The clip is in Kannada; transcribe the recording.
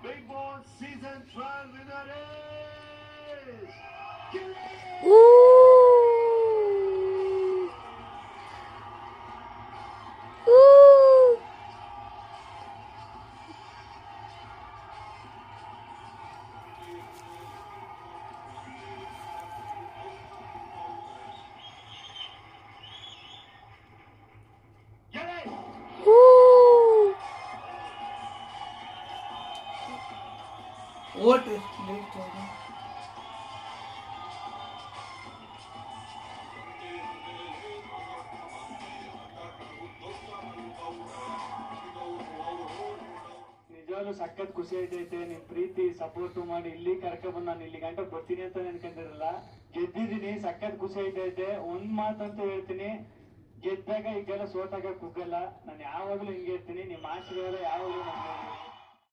Big Boss Season 12 winner is Gilly! What? ನಿಜವಾಗ್ಲೂ ಸಖತ್ ಖುಷಿ ಐತೈತೆ. ನಿಮ್ ಪ್ರೀತಿ ಸಪೋರ್ಟ್ ಮಾಡಿ ಇಲ್ಲಿ ಕರ್ಕೊಂಡ್ಬಂದು ನಾನು ಇಲ್ಲಿ ಗಂಟ ಬರ್ತೀನಿ ಅಂತ ನೆನ್ಕೊಂಡಿರಲ್ಲ. ಗೆದ್ದಿದ್ದೀನಿ, ಸಖತ್ ಖುಷಿ ಐತೈತೆ. ಒಂದ್ ಮಾತಂತೂ ಹೇಳ್ತೀನಿ, ಗೆದ್ದಾಗ ಈಗೆಲ್ಲ ಸೋತಾಗ ಕುಗ್ಗಲ್ಲ. ನಾನು ಯಾವಾಗ್ಲೂ ಹಿಂಗೆ ಇರ್ತೀನಿ. ನಿಮ್ ಆಶೀರ್ವಾದ ಯಾವಾಗ್ಲೂ